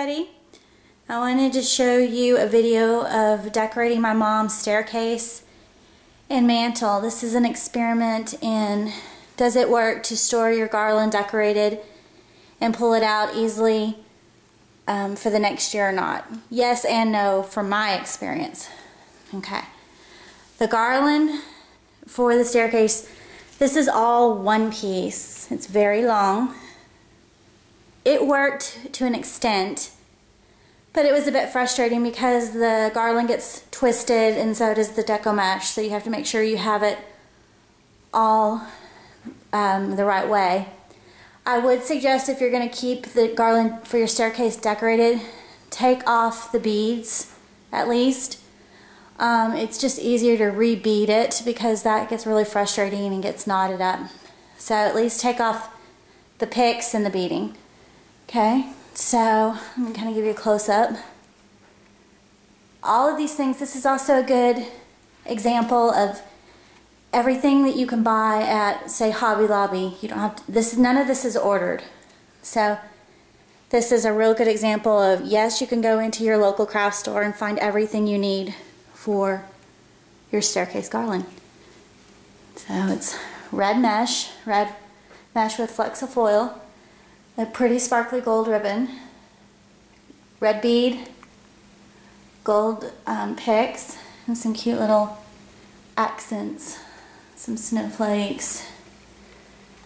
everybody. I wanted to show you a video of decorating my mom's staircase and mantle. This is an experiment in does it work to store your garland decorated and pull it out easily for the next year or not. Yes and no from my experience. Okay. The garland for the staircase, this is all one piece. It's very long. It worked to an extent, but it was a bit frustrating because the garland gets twisted and so does the deco mesh, so you have to make sure you have it all the right way. I would suggest if you're going to keep the garland for your staircase decorated, take off the beads at least. It's just easier to re-bead it because that gets really frustrating and gets knotted up. So at least take off the picks and the beading. Okay, so I'm going to kind of give you a close-up. All of these things, this is also a good example of everything that you can buy at, say, Hobby Lobby. You don't have to, none of this is ordered. So this is a real good example of, yes, you can go into your local craft store and find everything you need for your staircase garland. So it's red mesh with flexifoil, a pretty sparkly gold ribbon, red bead, gold picks, and some cute little accents, some snowflakes,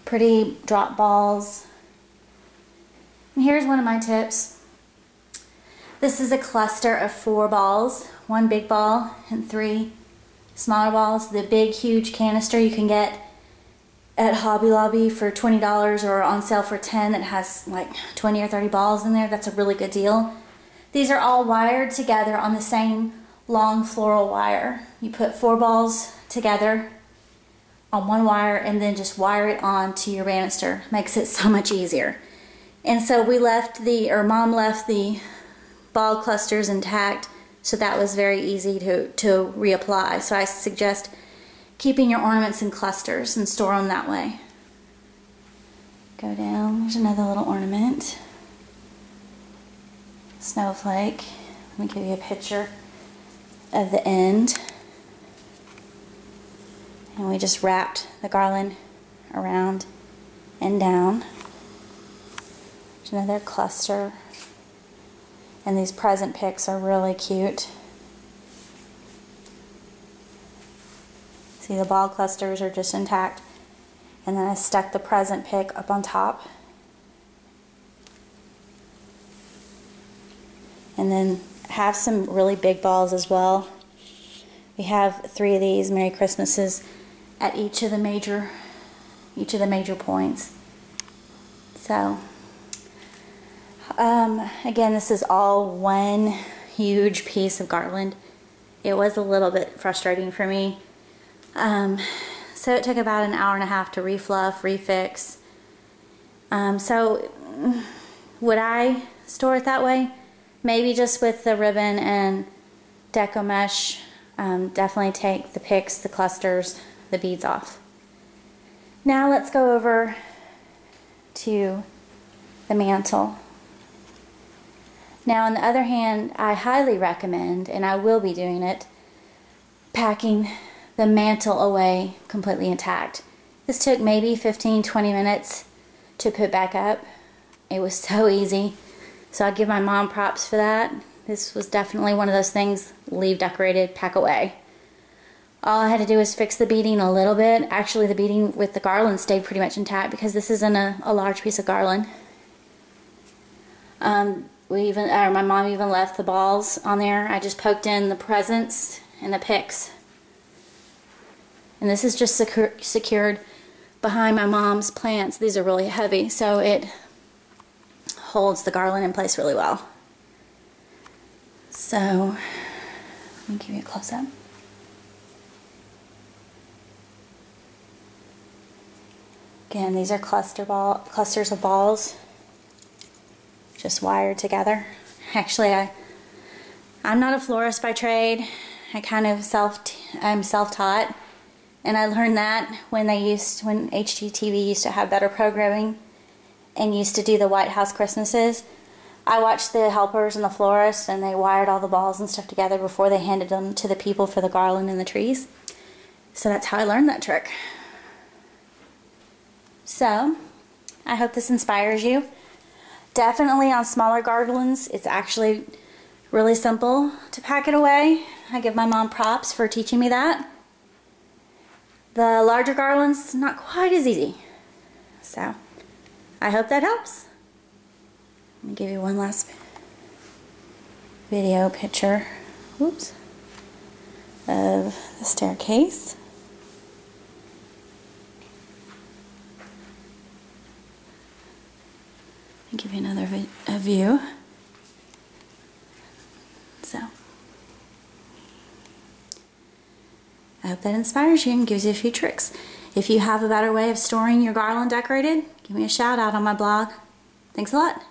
pretty drop balls. And here's one of my tips. This is a cluster of 4 balls, 1 big ball and 3 smaller balls. The big huge canister you can get at Hobby Lobby for $20 or on sale for $10 that has like 20 or 30 balls in there. That's a really good deal. These are all wired together on the same long floral wire. You put 4 balls together on one wire and then just wire it on to your banister. Makes it so much easier. And so Mom left the ball clusters intact, so that was very easy to reapply. So I suggest keeping your ornaments in clusters and store them that way. Go down, there's another little ornament. Snowflake. Let me give you a picture of the end. And we just wrapped the garland around and down. There's another cluster. And these present picks are really cute. See, the ball clusters are just intact. And then I stuck the present pick up on top. And then have some really big balls as well. We have 3 of these Merry Christmases at each of the major points. So again, this is all one huge piece of garland. It was a little bit frustrating for me. So it took about an hour and a half to refluff, refix. So would I store it that way? Maybe just with the ribbon and deco mesh. Definitely take the picks, the clusters, the beads off. Now let's go over to the mantle. Now on the other hand, I highly recommend, and I will be doing it, packing the mantle away completely intact. This took maybe 15-20 minutes to put back up. It was so easy. So I give my mom props for that. This was definitely one of those things, leave decorated, pack away. All I had to do was fix the beading a little bit. Actually, the beading with the garland stayed pretty much intact because this isn't a large piece of garland. My mom even left the balls on there. I just poked in the presents and the picks. And this is just secured behind my mom's plants. These are really heavy, so it holds the garland in place really well. So, let me give you a close-up. Again, these are clusters of balls, just wired together. Actually, I'm not a florist by trade. I'm self-taught, and I learned that when HGTV used to have better programming and used to do the White House Christmases. I watched the helpers and the florists, and they wired all the balls and stuff together before they handed them to the people for the garland and the trees. So that's how I learned that trick. So I hope this inspires you. Definitely on smaller garlands, it's actually really simple to pack it away. I give my mom props for teaching me that. The larger garlands, not quite as easy. So I hope that helps. Let me give you one last video picture, whoops, of the staircase. I'll give you another view. So I hope that inspires you and gives you a few tricks. If you have a better way of storing your garland decorated, give me a shout out on my blog. Thanks a lot.